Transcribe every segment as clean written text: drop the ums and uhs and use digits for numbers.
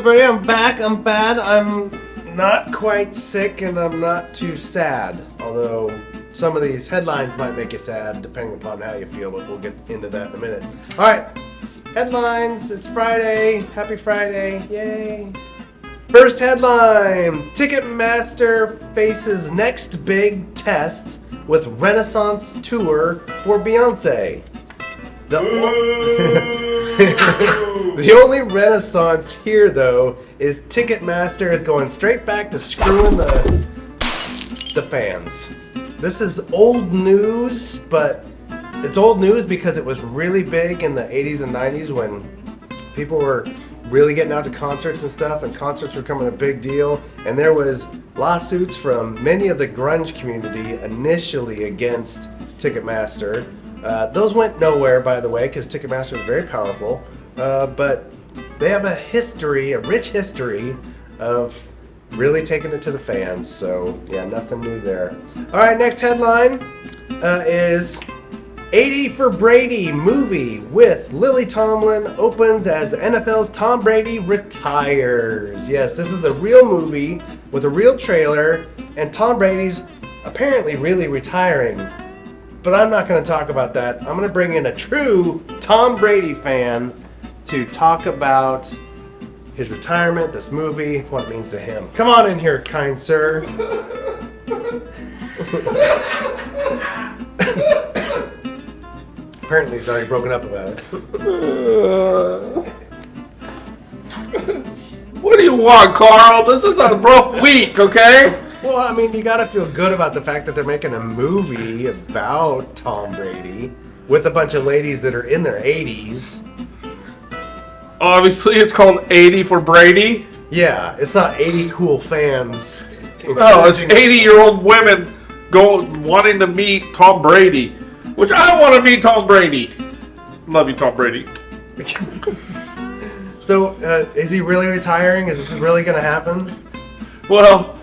everybody? I'm back. I'm bad. I'm not quite sick, and I'm not too sad. Although some of these headlines might make you sad, depending upon how you feel. But we'll get into that in a minute. All right, headlines. It's Friday. Happy Friday! Yay! First headline: Ticketmaster faces next big test with Renaissance tour for Beyonce. The only renaissance here, though, is Ticketmaster is going straight back to screwing the fans. This is old news, but it's old news because it was really big in the 80s and 90s when people were really getting out to concerts and stuff, and concerts were becoming a big deal, and there was lawsuits from many of the grunge community initially against Ticketmaster. Those went nowhere, by the way, because Ticketmaster is very powerful. But they have a rich history of really taking it to the fans. So, yeah, nothing new there. All right, next headline is 80 for Brady movie with Lily Tomlin opens as NFL's Tom Brady retires. Yes, this is a real movie with a real trailer, and Tom Brady's apparently really retiring. But I'm not going to talk about that. I'm going to bring in a true Tom Brady fan to talk about his retirement, this movie, what it means to him. Come on in here, kind sir. Apparently he's already broken up about it. What do you want, Carl? This is a rough week, okay? Well, I mean, you gotta feel good about the fact that they're making a movie about Tom Brady with a bunch of ladies that are in their 80s. Obviously, it's called 80 for Brady. Yeah, it's not 80 cool fans. No, it's 80-year-old women wanting to meet Tom Brady, which I want to meet Tom Brady. Love you, Tom Brady. So, is he really retiring? Is this really gonna happen? Well,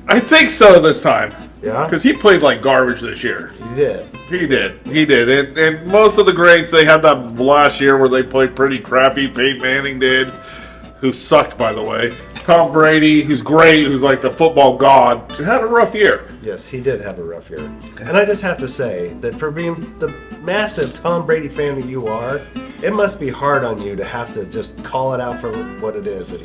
I think so this time. Yeah? Because he played like garbage this year. He did. He did. And most of the greats, they had that last year where they played pretty crappy. Peyton Manning did, who sucked, by the way. Tom Brady, who's great, who's like the football god, had a rough year. Yes, he did have a rough year. And I just have to say that for being the massive Tom Brady fan that you are, it must be hard on you to have to just call it out for what it is. That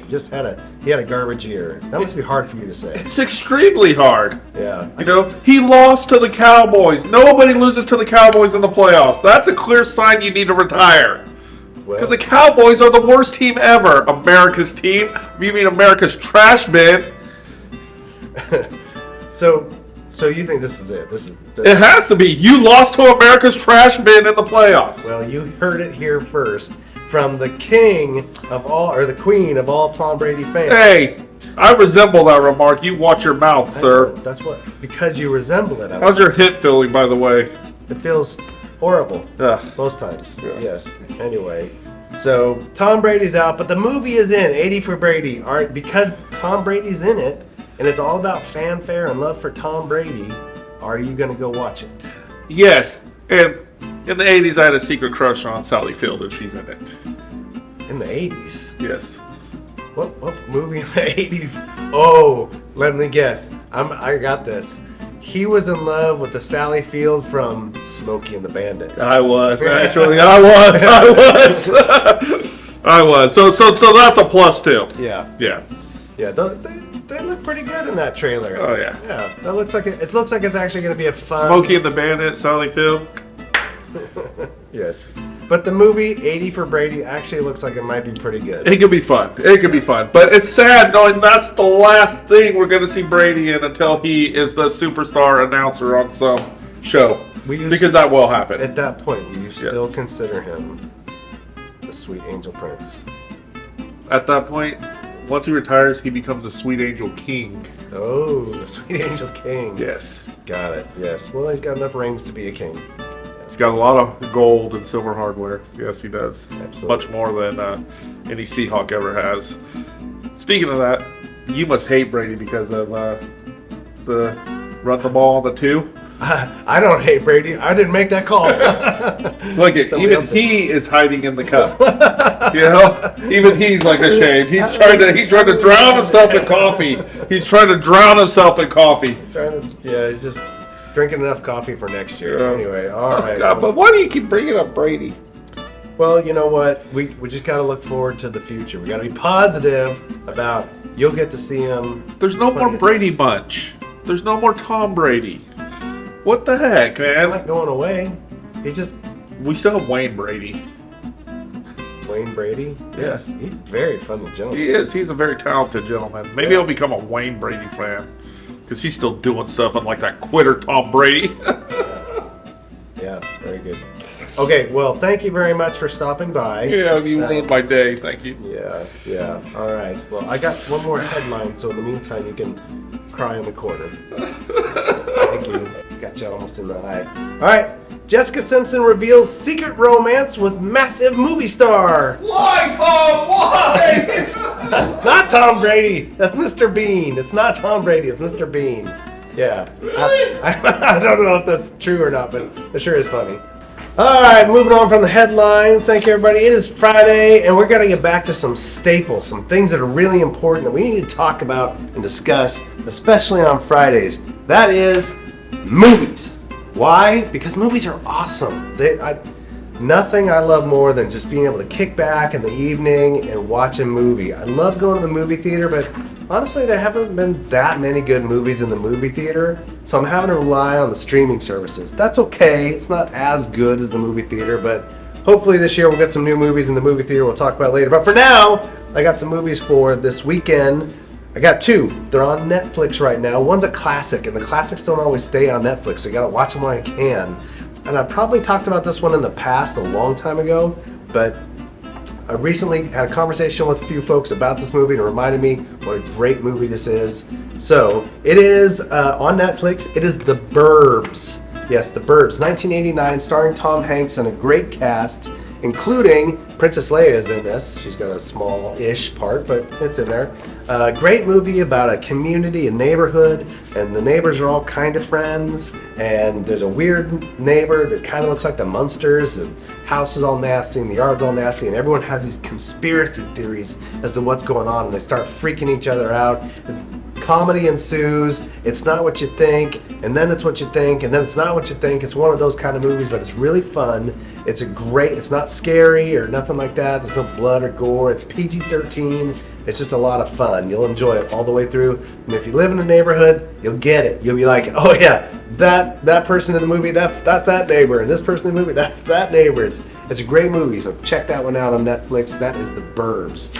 he had a garbage year. That must be hard for you to say. It's extremely hard. Yeah. You know, he lost to the Cowboys. Nobody loses to the Cowboys in the playoffs. That's a clear sign you need to retire. Because the Cowboys are the worst team ever. America's team. You mean America's trash bin. So you think this is it? It has to be. You lost to America's trash bin in the playoffs. Well, you heard it here first from the king of all, or the queen of all Tom Brady fans. Hey, I resemble that remark. You watch your mouth, sir. That's because you resemble it. How's your hip feeling, by the way? It feels horrible. Ugh. Most times. Yeah. Yes. Anyway, so Tom Brady's out, but the movie is in 80 for Brady. All right, because Tom Brady's in it, and it's all about fanfare and love for Tom Brady. Are you going to go watch it? Yes. And in the 80s, I had a secret crush on Sally Field, and she's in it. In the 80s? Yes. What movie in the 80s? Oh, let me guess. I got this. He was in love with the Sally Field from Smokey and the Bandit. I was, actually. I was. So that's a plus, too. Yeah. Yeah. Yeah, they look pretty good in that trailer. Oh, yeah. Yeah, that looks like it looks like it's actually going to be a fun... Smokey and the Bandit, Sally Field. Yes. But the movie, 80 for Brady, actually looks like it might be pretty good. It could be fun. But it's sad knowing that's the last thing we're going to see Brady in until he is the superstar announcer on some show. Because that will happen. At that point, will you still consider him the Sweet Angel Prince? At that point, once he retires, he becomes the Sweet Angel King. Oh, the Sweet Angel King. Yes. Got it. Yes. Well, he's got enough rings to be a king. He's got a lot of gold and silver hardware. Yes, he does. Absolutely. Much more than any Seahawk ever has. Speaking of that, you must hate Brady because of the run the ball on the 2. I don't hate Brady. I didn't make that call. Look, even he is hiding in the cup. You know, even he's like ashamed. He's trying to drown himself in coffee. He's trying to drown himself in coffee. Yeah, he's just drinking enough coffee for next year. Yeah. Anyway, all right. God, but why do you keep bringing up Brady? Well, you know what? We just got to look forward to the future. We got to be positive about you'll get to see him. There's no more Brady Bunch. There's no more Tom Brady. What the heck, It's man? not going away. He's just We still have Wayne Brady. Wayne Brady. Yes, he's very funny gentleman. He is. He's a very talented gentleman. Maybe he'll become a Wayne Brady fan because he's still doing stuff unlike that quitter Tom Brady. Yeah, very good. Okay, well, thank you very much for stopping by. Yeah, you ruined my day. Thank you. Yeah. All right. Well, I got one more headline, so in the meantime, you can cry in the corner. Thank you. Got you almost in the eye. All right. Jessica Simpson reveals secret romance with massive movie star. Why, Tom? Why? Not Tom Brady. That's Mr. Bean. It's not Tom Brady. It's Mr. Bean. Yeah. Really? I don't know if that's true or not, but it sure is funny. All right, moving on from the headlines. Thank you, everybody. It is Friday, and we're going to get back to some staples, some things that are really important that we need to talk about and discuss, especially on Fridays. That is movies. Why? Because movies are awesome. Nothing I love more than just being able to kick back in the evening and watch a movie. I love going to the movie theater, but honestly, there haven't been that many good movies in the movie theater, so I'm having to rely on the streaming services. That's okay. It's not as good as the movie theater, but hopefully this year we'll get some new movies in the movie theater we'll talk about later. But for now, I got some movies for this weekend. I got two. They're on Netflix right now. One's a classic, and the classics don't always stay on Netflix, so you gotta watch them when you can. And I probably talked about this one in the past a long time ago, but I recently had a conversation with a few folks about this movie and it reminded me what a great movie this is. So it is on Netflix. It is The Burbs. Yes, The Burbs, 1989, starring Tom Hanks and a great cast, including Princess Leia is in this. She's got a small-ish part, but it's in there. Great movie about a community, a neighborhood, and the neighbors are all kind of friends. And there's a weird neighbor that kind of looks like the Munsters. The house is all nasty and the yard's all nasty, and everyone has these conspiracy theories as to what's going on, and they start freaking each other out. Comedy ensues. It's not what you think, and then it's what you think, and then it's not what you think. It's one of those kind of movies, but it's really fun. It's not scary or nothing like that. There's no blood or gore. It's PG-13. It's just a lot of fun. You'll enjoy it all the way through. And if you live in a neighborhood, you'll get it. You'll be like, oh yeah, that person in the movie, that's that neighbor, and this person in the movie, that's that neighbor. It's a great movie, so check that one out on Netflix. That is The Burbs.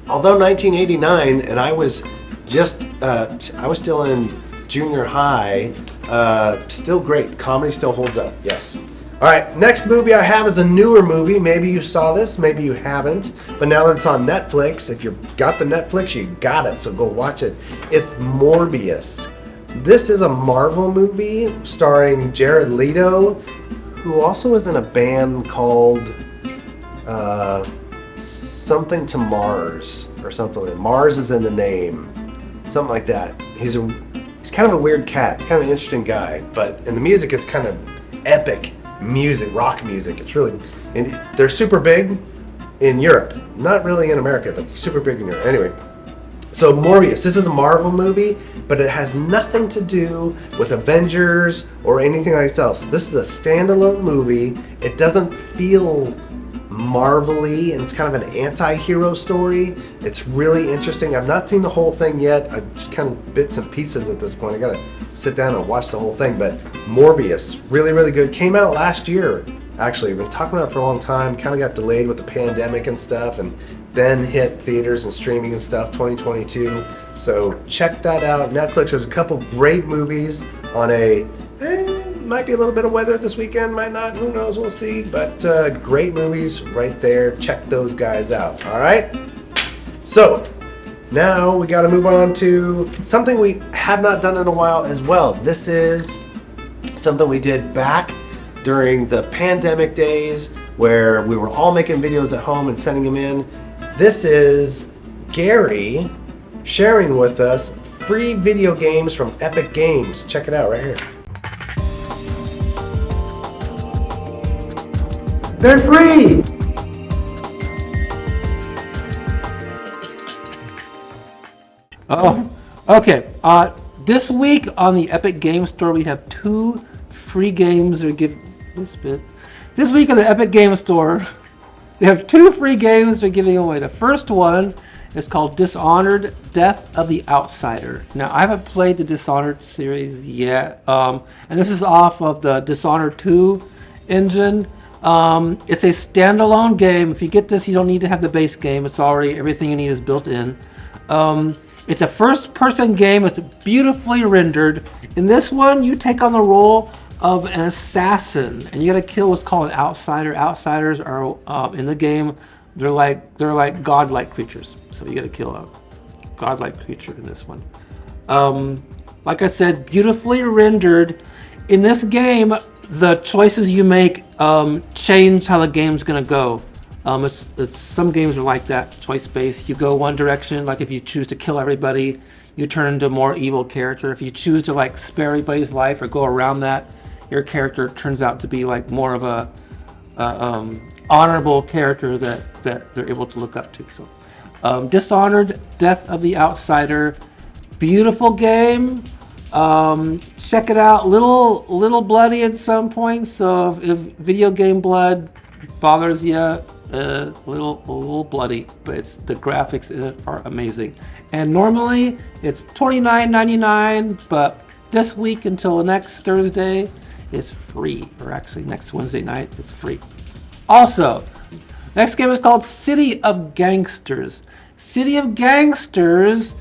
Although 1989, and I was still in junior high, still great. Comedy still holds up, yes. All right, next movie I have is a newer movie. Maybe you saw this, maybe you haven't. But now that it's on Netflix, if you've got the Netflix, you got it, so go watch it. It's Morbius. This is a Marvel movie starring Jared Leto, who also is in a band called Something to Mars, or something like that. Mars is in the name. Something like that. He's kind of a weird cat. He's kind of an interesting guy, and the music is kind of epic music, rock music. It's really, and they're super big in Europe. Not really in America, but they're super big in Europe. Anyway, so Morbius. This is a Marvel movie, but it has nothing to do with Avengers or anything like else. This is a standalone movie. It doesn't feel Marvel-y, and it's kind of an anti-hero story. It's really interesting. I've not seen the whole thing yet. I've just kind of bits and pieces at this point. I gotta sit down and watch the whole thing. But Morbius, really, really good. Came out last year, actually. We've been talking about it for a long time. Kind of got delayed with the pandemic and stuff, and then hit theaters and streaming and stuff 2022. So check that out. Netflix, there's a couple great movies on might be a little bit of weather this weekend, might not, who knows, we'll see. But great movies right there. Check those guys out, all right? So now we got to move on to something we have not done in a while as well. This is something we did back during the pandemic days where we were all making videos at home and sending them in. This is Gary sharing with us free video games from Epic Games. Check it out right here. They're free! Oh, okay. This week on the Epic Game Store, we have 2 free games. This week on the Epic Game Store, we have 2 free games we're giving away. The first one is called Dishonored: Death of the Outsider. Now, I haven't played the Dishonored series yet, and this is off of the Dishonored 2 engine. It's a standalone game. If you get this, you don't need to have the base game. It's already, everything you need is built in. It's a first-person game. It's beautifully rendered. In this one, you take on the role of an assassin, and you gotta kill what's called an outsider. Outsiders are in the game. They're like godlike creatures. So you gotta kill a godlike creature in this one. Like I said, beautifully rendered. In this game, the choices you make change how the game's gonna go. Some games are like that, choice-based. You go one direction, like if you choose to kill everybody, you turn into a more evil character. If you choose to like spare everybody's life or go around that, your character turns out to be like more of a honorable character that they're able to look up to. So, Dishonored: Death of the Outsider, beautiful game. Check it out. Little bloody at some points. So if video game blood bothers you, a little bloody, but the graphics in it are amazing. And normally it's $29.99, but this week until next Thursday, it's free. Or actually next Wednesday night, it's free. Also, next game is called City of Gangsters. City of Gangsters,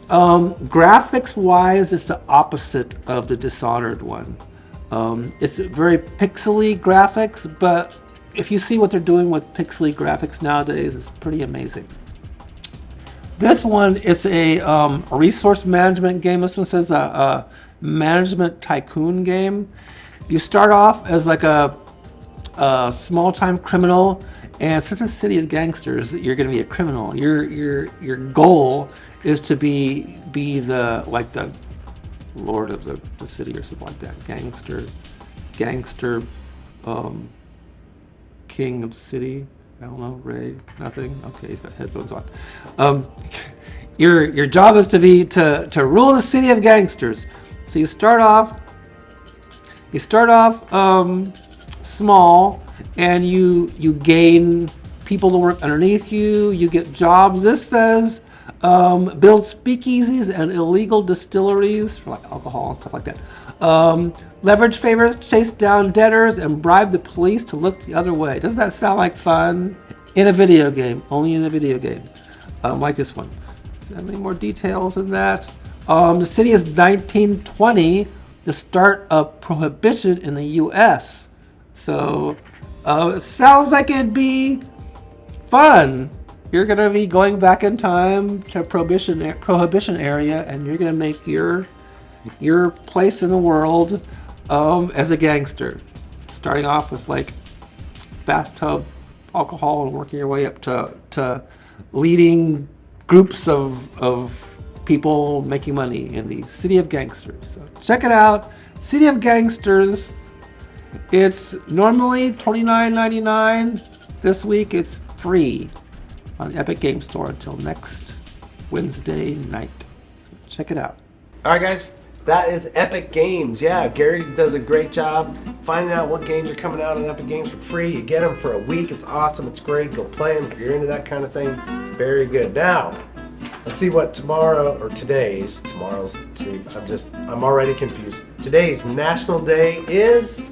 graphics-wise, it's the opposite of the Dishonored one. It's very pixely graphics, but if you see what they're doing with pixely graphics nowadays, it's pretty amazing. This one is a resource management game. This one says a management tycoon game. You start off as like a small-time criminal, and since it's City of Gangsters, you're going to be a criminal. Your goal is to be the lord of the city or something like that. Gangster. King of the city. I don't know, Ray, nothing. Okay, he's got headphones on. Your job is to rule the city of gangsters. So you start off small, and you gain people to work underneath you. You get jobs. This says build speakeasies and illegal distilleries for like alcohol and stuff like that. Leverage favors, chase down debtors, and bribe the police to look the other way. Doesn't that sound like fun? In a video game, only in a video game, like this one. Is there any more details than that? The city is 1920, the start of Prohibition in the U.S. So it sounds like it'd be fun. You're gonna be going back in time to Prohibition area, and you're gonna make your place in the world as a gangster, starting off with like bathtub alcohol and working your way up to leading groups of people making money in the City of Gangsters. So check it out, City of Gangsters. It's normally $29.99. This week it's free on Epic Game Store until next Wednesday night. So check it out. All right, guys. That is Epic Games. Yeah, Gary does a great job finding out what games are coming out on Epic Games for free. You get them for a week. It's awesome. It's great. Go play them if you're into that kind of thing. Very good. Now, let's see what today's, I'm already confused. Today's National Day is...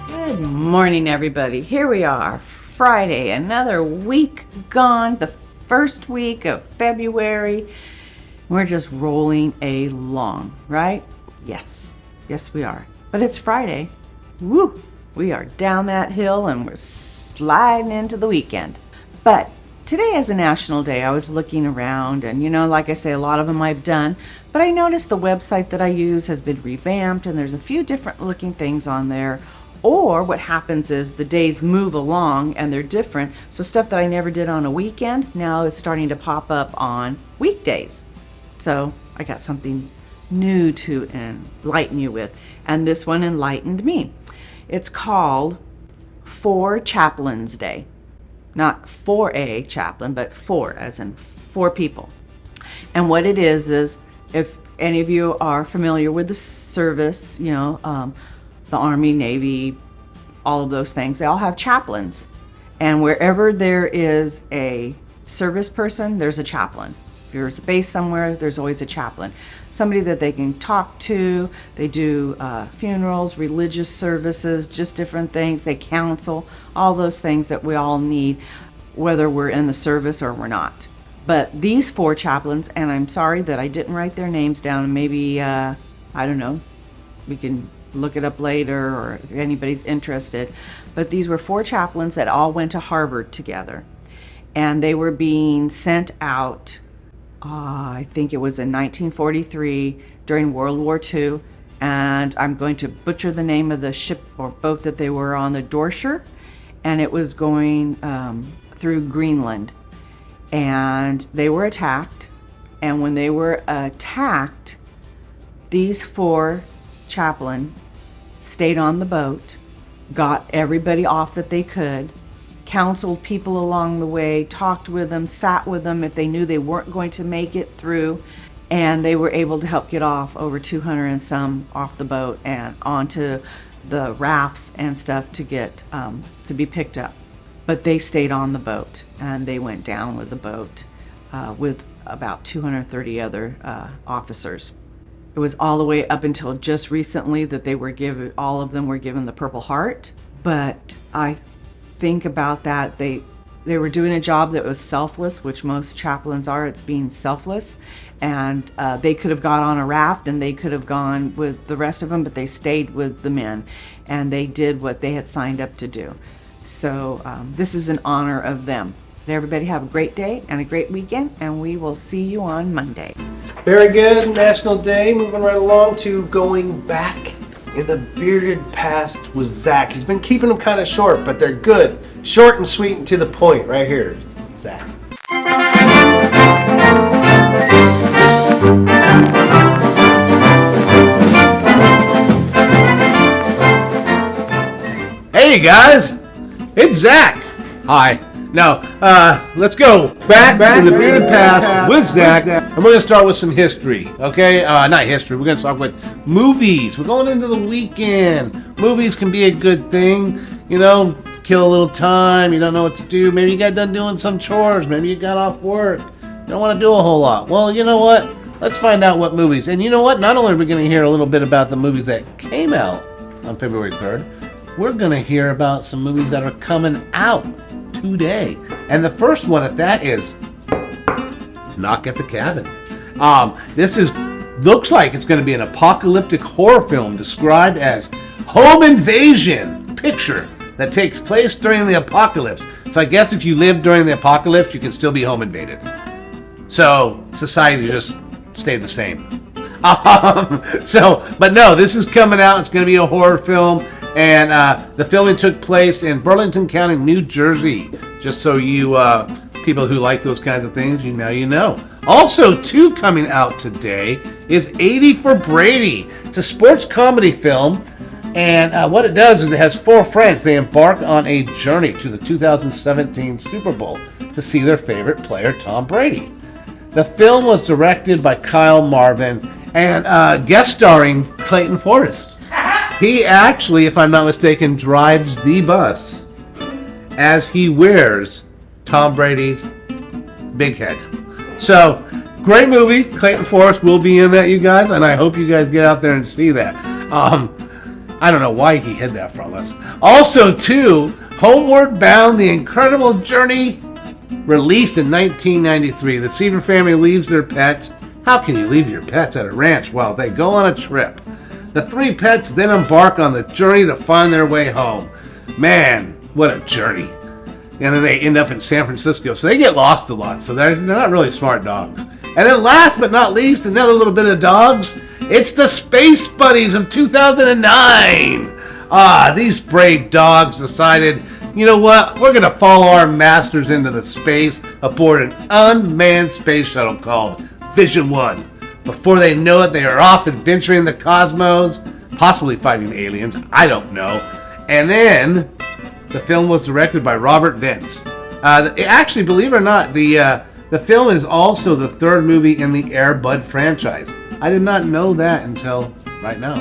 Good morning, everybody. Here we are, Friday, another week gone, the first week of February. We're just rolling along, right? Yes, we are. But it's Friday. Woo! We are down that hill and we're sliding into the weekend. But today is a national day. I was looking around and, like I say, a lot of them I've done. But I noticed the website that I use has been revamped and there's a few different looking things on there. Or what happens is the days move along and they're different. So stuff that I never did on a weekend, now it's starting to pop up on weekdays. So I got something new to enlighten you with. And this one enlightened me. It's called For Chaplains Day. Not for a chaplain, but for, as in 4 people. And what it is if any of you are familiar with the service, you know, the Army, Navy, all of those things, they all have chaplains. And wherever there is a service person, there's a chaplain. If there's a base somewhere, there's always a chaplain. Somebody that they can talk to. They do funerals, religious services, just different things. They counsel, all those things that we all need, whether we're in the service or we're not. But these 4 chaplains, and I'm sorry that I didn't write their names down, and maybe, I don't know, we can look it up later or if anybody's interested. But these were 4 chaplains that all went to Harvard together. And they were being sent out, I think it was in 1943 during World War II. And I'm going to butcher the name of the ship or boat that they were on, the Dorser. And it was going through Greenland. And they were attacked. And when they were attacked, these 4 chaplain stayed on the boat, got everybody off that they could, counseled people along the way, talked with them, sat with them if they knew they weren't going to make it through, and they were able to help get off over 200 and some off the boat and onto the rafts and stuff to get to be picked up. But they stayed on the boat, and they went down with the boat with about 230 other officers. It was all the way up until just recently that they were given, all of them were given the Purple Heart. But I think about that, they were doing a job that was selfless, which most chaplains are. It's being selfless. And they could have got on a raft and they could have gone with the rest of them, but they stayed with the men and they did what they had signed up to do. So this is in honor of them. Everybody have a great day and a great weekend, and we will see you on Monday. Very good. National Day. Moving right along to going back in the bearded past with Zach. He's been keeping them kind of short, but they're good. Short and sweet and to the point right here, Zach. Hey guys, it's Zach. Hi. Now, let's go back to the bearded past with Zach, and we're going to start with some history, okay? Not history, we're going to start with movies. We're going into the weekend. Movies can be a good thing, you know, kill a little time, you don't know what to do. Maybe you got done doing some chores, maybe you got off work. You don't want to do a whole lot. Well, you know what? Let's find out what movies. And you know what? Not only are we going to hear a little bit about the movies that came out on February 3rd, we're going to hear about some movies that are coming out today. And the first one at that is Knock at the Cabin. This looks like it's going to be an apocalyptic horror film described as home invasion picture that takes place during the apocalypse. So I guess if you live during the apocalypse, you can still be home invaded. So society just stayed the same. But no, this is coming out. It's going to be a horror film. And the filming took place in Burlington County, New Jersey. Just so you people who like those kinds of things, you know. Also, too, coming out today is 80 for Brady. It's a sports comedy film. And what it does is it has 4 friends. They embark on a journey to the 2017 Super Bowl to see their favorite player, Tom Brady. The film was directed by Kyle Marvin and guest starring Clayton Forrest. He actually, if I'm not mistaken, drives the bus as he wears Tom Brady's big head. So, great movie. Clayton Forrest will be in that, you guys, and I hope you guys get out there and see that. I don't know why he hid that from us. Also, too, Homeward Bound, The Incredible Journey, released in 1993. The Seaver family leaves their pets. How can you leave your pets at a ranch while they go on a trip? The 3 pets then embark on the journey to find their way home. Man, what a journey. And then they end up in San Francisco. So they get lost a lot. So they're not really smart dogs. And then last but not least, another little bit of dogs. It's the Space Buddies of 2009. These brave dogs decided, you know what? We're going to follow our masters into the space aboard an unmanned space shuttle called Vision 1. Before they know it, they are off adventuring the cosmos, possibly fighting aliens, I don't know. And then the film was directed by Robert Vince. Actually, believe it or not, the film is also the third movie in the Air Bud franchise. I did not know that until right now.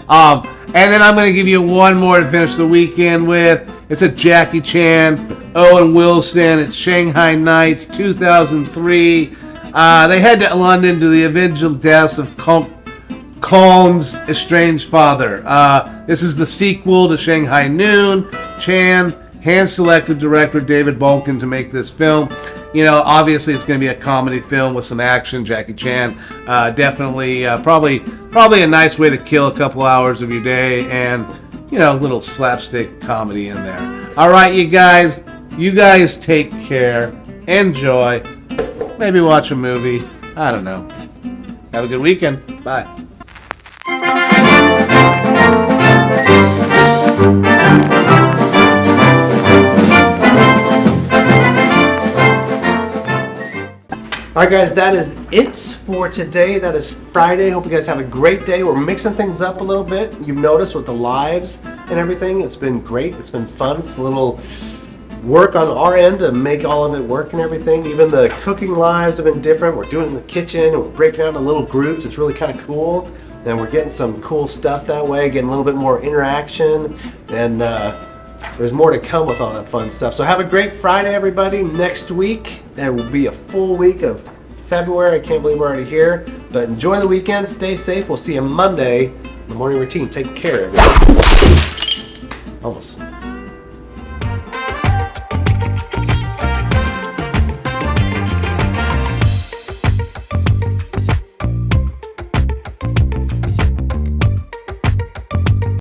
And then I'm going to give you one more to finish the weekend with. It's a Jackie Chan, Owen Wilson. It's Shanghai Nights 2003. They head to London to the eventual deaths of Kong's estranged father. This is the sequel to Shanghai Noon. Chan hand-selected director David Balkin to make this film. You know, obviously it's going to be a comedy film with some action. Jackie Chan, definitely, probably a nice way to kill a couple hours of your day, and you know, a little slapstick comedy in there. All right, you guys take care, enjoy, maybe watch a movie. I don't know. Have a good weekend. Bye. All right, guys, that is it for today. That is Friday. Hope you guys have a great day. We're mixing things up a little bit. You've noticed with the lives and everything. It's been great. It's been fun. It's a little work on our end to make all of it work and everything. Even the cooking lives have been different. We're doing it in the kitchen and we're breaking out into little groups. It's really kind of cool. And we're getting some cool stuff that way, getting a little bit more interaction. And there's more to come with all that fun stuff. So have a great Friday, everybody. Next week, there will be a full week of February. I can't believe we're already here. But enjoy the weekend. Stay safe. We'll see you Monday in the morning routine. Take care, everybody. Almost.